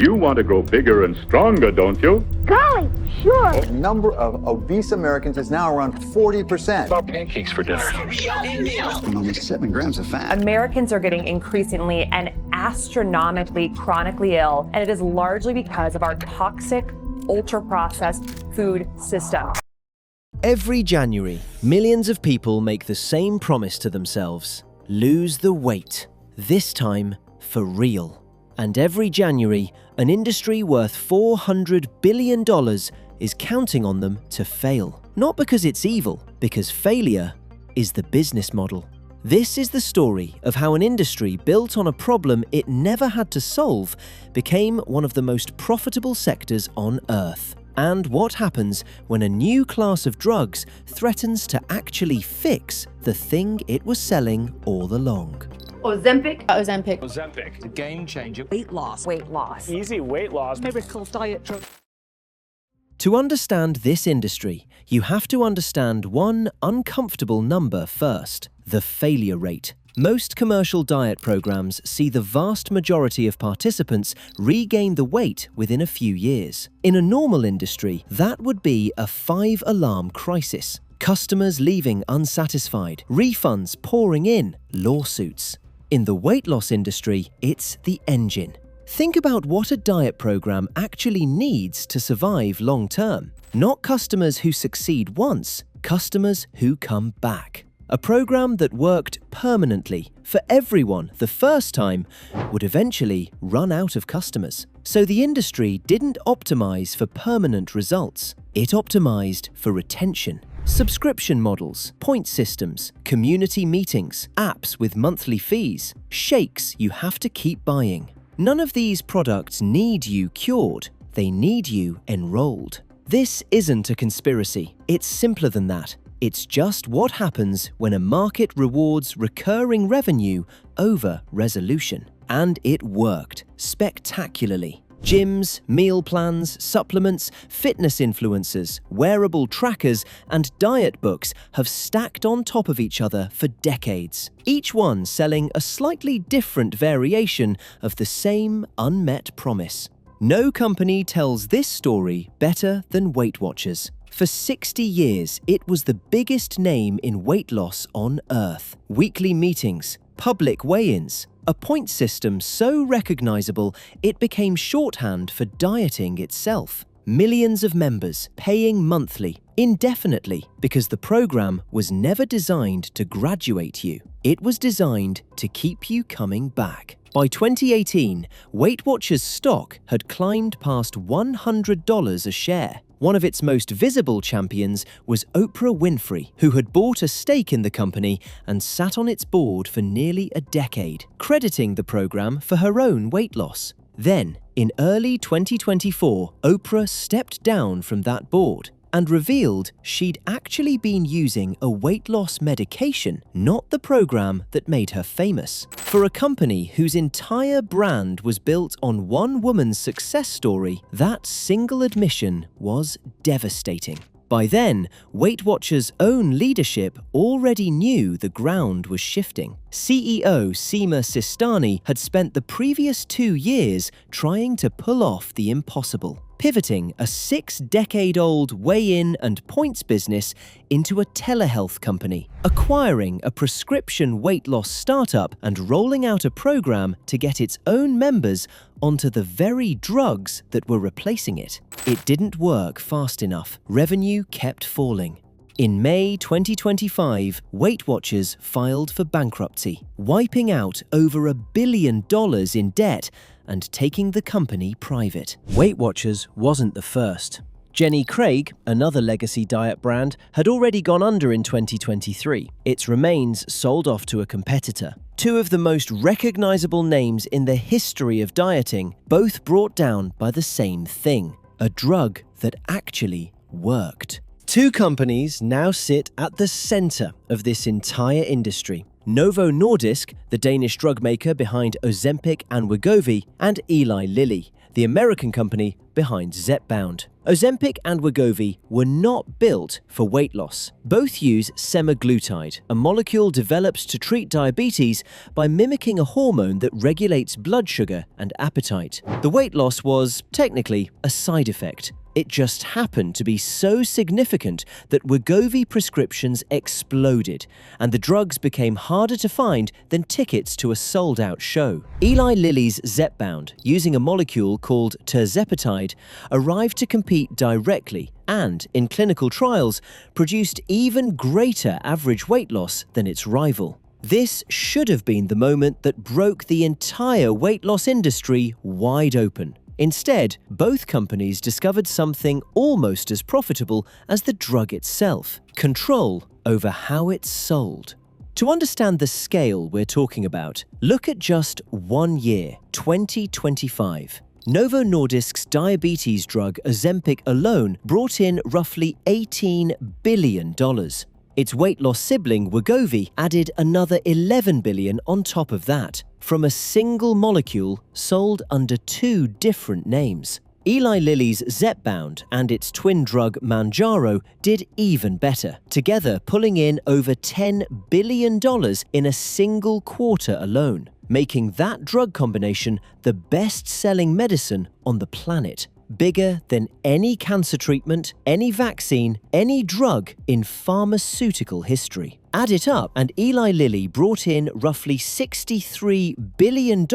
You want to grow bigger and stronger, don't you? Golly, sure. The number of obese Americans is now around 40%. About pancakes for dinner. Almost 7 grams of fat. Americans are getting increasingly and astronomically chronically ill, and it is largely because of our toxic, ultra-processed food system. Every January, millions of people make the same promise to themselves: lose the weight, this time for real. And every January, an industry worth $400 billion is counting on them to fail. Not because it's evil, because failure is the business model. This is the story of how an industry built on a problem it never had to solve became one of the most profitable sectors on Earth. And what happens when a new class of drugs threatens to actually fix the thing it was selling all along. Ozempic. Ozempic. The game changer. Weight loss. Easy weight loss. Miracle diet drug. To understand this industry, you have to understand one uncomfortable number first: the failure rate. Most commercial diet programs see the vast majority of participants regain the weight within a few years. In a normal industry, that would be a 5-alarm crisis. Customers leaving unsatisfied, refunds pouring in, lawsuits. In the weight loss industry, it's the engine. Think about what a diet program actually needs to survive long term. Not customers who succeed once, customers who come back. A program that worked permanently for everyone the first time would eventually run out of customers. So the industry didn't optimize for permanent results. It optimized for retention. Subscription models, point systems, community meetings, apps with monthly fees, shakes you have to keep buying. None of these products need you cured, they need you enrolled. This isn't a conspiracy, it's simpler than that. It's just what happens when a market rewards recurring revenue over resolution. And it worked spectacularly. Gyms, meal plans, supplements, fitness influencers, wearable trackers, and diet books have stacked on top of each other for decades, each one selling a slightly different variation of the same unmet promise. No company tells this story better than WeightWatchers. For 60 years, it was the biggest name in weight loss on Earth. Weekly meetings, public weigh-ins, a point system so recognizable it became shorthand for dieting itself. Millions of members paying monthly, indefinitely, because the program was never designed to graduate you. It was designed to keep you coming back. By 2018, WeightWatchers stock had climbed past $100 a share. One of its most visible champions was Oprah Winfrey, who had bought a stake in the company and sat on its board for nearly a decade, crediting the program for her own weight loss. Then, in early 2024, Oprah stepped down from that board and revealed she'd actually been using a weight loss medication, not the program that made her famous. For a company whose entire brand was built on one woman's success story, that single admission was devastating. By then, WeightWatchers' own leadership already knew the ground was shifting. CEO Seema Sistani had spent the previous 2 years trying to pull off the impossible, pivoting a 6-decade-old weigh-in and points business into a telehealth company, acquiring a prescription weight loss startup and rolling out a program to get its own members onto the very drugs that were replacing it. It didn't work fast enough. Revenue kept falling. In May 2025, WeightWatchers filed for bankruptcy, wiping out over $1 billion in debt and taking the company private. WeightWatchers wasn't the first. Jenny Craig, another legacy diet brand, had already gone under in 2023. Its remains sold off to a competitor. Two of the most recognizable names in the history of dieting, both brought down by the same thing: a drug that actually worked. Two companies now sit at the center of this entire industry: Novo Nordisk, the Danish drug maker behind Ozempic and Wegovy, and Eli Lilly, the American company behind Zepbound. Ozempic and Wegovy were not built for weight loss. Both use semaglutide, a molecule developed to treat diabetes by mimicking a hormone that regulates blood sugar and appetite. The weight loss was, technically, a side effect. It just happened to be so significant that Wegovy prescriptions exploded, and the drugs became harder to find than tickets to a sold-out show. Eli Lilly's Zepbound, using a molecule called tirzepatide, arrived to compete directly and, in clinical trials, produced even greater average weight loss than its rival. This should have been the moment that broke the entire weight loss industry wide open. Instead, both companies discovered something almost as profitable as the drug itself: control over how it's sold. To understand the scale we're talking about, look at just 1 year, 2025. Novo Nordisk's diabetes drug Ozempic alone brought in roughly $18 billion. Its weight loss sibling Wegovy added another $11 billion on top of that, from a single molecule sold under 2 different names. Eli Lilly's Zepbound and its twin drug Mounjaro did even better, together pulling in over $10 billion in a single quarter alone, making that drug combination the best-selling medicine on the planet. Bigger than any cancer treatment, any vaccine, any drug in pharmaceutical history. Add it up, and Eli Lilly brought in roughly $63 billion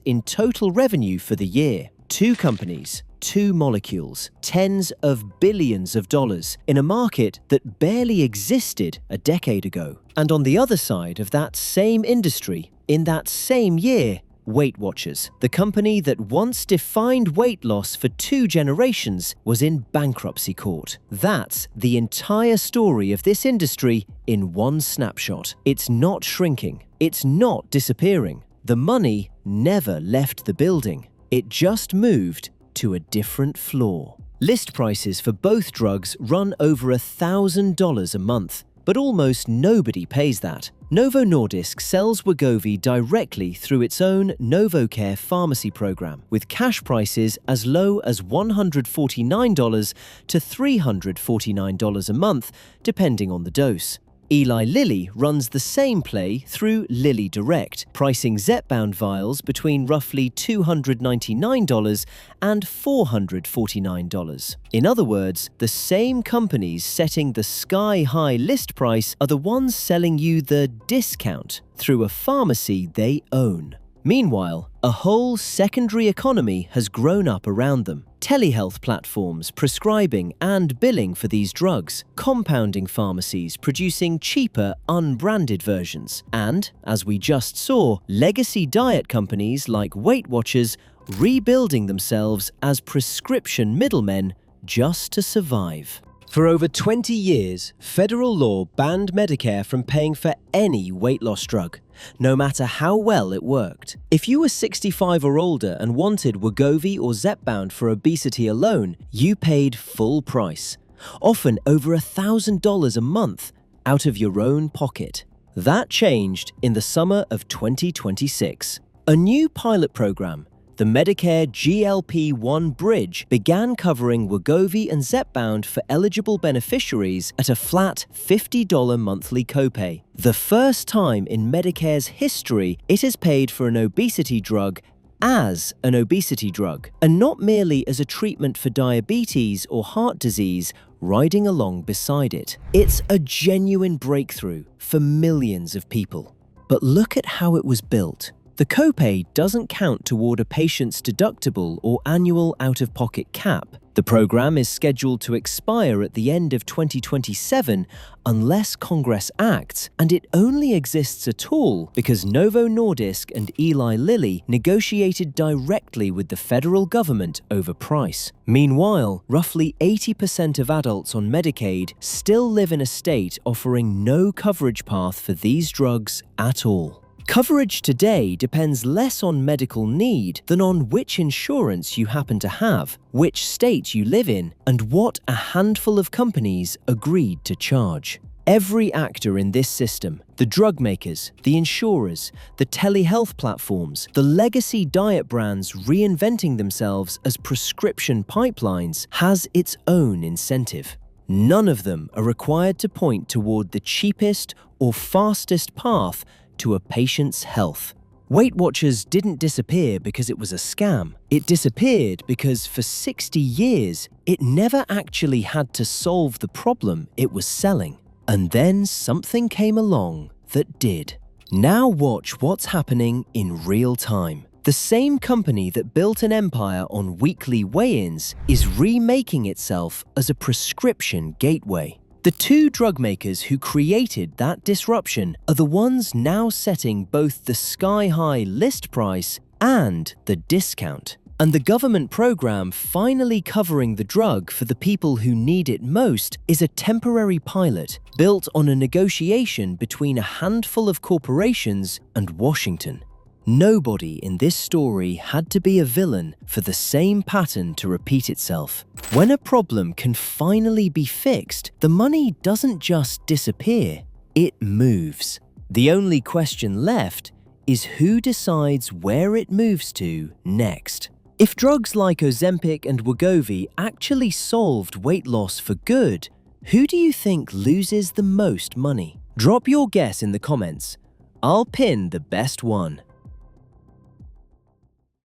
in total revenue for the year. 2 companies, 2 molecules, tens of billions of dollars in a market that barely existed a decade ago. And on the other side of that same industry, in that same year, WeightWatchers, the company that once defined weight loss for 2 generations, was in bankruptcy court. That's the entire story of this industry in one snapshot. It's not shrinking. It's not disappearing. The money never left the building. It just moved to a different floor. List prices for both drugs run over $1,000 a month, but almost nobody pays that. Novo Nordisk sells Wegovy directly through its own NovoCare pharmacy program, with cash prices as low as $149 to $349 a month, depending on the dose. Eli Lilly runs the same play through Lilly Direct, pricing Zepbound vials between roughly $299 and $449. In other words, the same companies setting the sky-high list price are the ones selling you the discount through a pharmacy they own. Meanwhile, a whole secondary economy has grown up around them. Telehealth platforms prescribing and billing for these drugs, compounding pharmacies producing cheaper, unbranded versions, and, as we just saw, legacy diet companies like WeightWatchers rebuilding themselves as prescription middlemen just to survive. For over 20 years, federal law banned Medicare from paying for any weight loss drug, no matter how well it worked. If you were 65 or older and wanted Wegovy or Zepbound for obesity alone, you paid full price, often over $1,000 a month, out of your own pocket. That changed in the summer of 2026. A new pilot program, the Medicare GLP-1 Bridge, began covering Wegovy and Zepbound for eligible beneficiaries at a flat $50 monthly copay. The first time in Medicare's history it has paid for an obesity drug as an obesity drug, and not merely as a treatment for diabetes or heart disease riding along beside it. It's a genuine breakthrough for millions of people. But look at how it was built. The copay doesn't count toward a patient's deductible or annual out-of-pocket cap. The program is scheduled to expire at the end of 2027 unless Congress acts, and it only exists at all because Novo Nordisk and Eli Lilly negotiated directly with the federal government over price. Meanwhile, roughly 80% of adults on Medicaid still live in a state offering no coverage path for these drugs at all. Coverage today depends less on medical need than on which insurance you happen to have, which state you live in, and what a handful of companies agreed to charge. Every actor in this system, the drug makers, the insurers, the telehealth platforms, the legacy diet brands reinventing themselves as prescription pipelines, has its own incentive. None of them are required to point toward the cheapest or fastest path to a patient's health. Weight Watchers didn't disappear because it was a scam. It disappeared because for 60 years, it never actually had to solve the problem it was selling. And then something came along that did. Now watch what's happening in real time. The same company that built an empire on weekly weigh-ins is remaking itself as a prescription gateway. The two drug makers who created that disruption are the ones now setting both the sky-high list price and the discount. And the government program finally covering the drug for the people who need it most is a temporary pilot built on a negotiation between a handful of corporations and Washington. Nobody in this story had to be a villain for the same pattern to repeat itself. When a problem can finally be fixed, the money doesn't just disappear, it moves. The only question left is who decides where it moves to next. If drugs like Ozempic and Wegovy actually solved weight loss for good, who do you think loses the most money? Drop your guess in the comments. I'll pin the best one.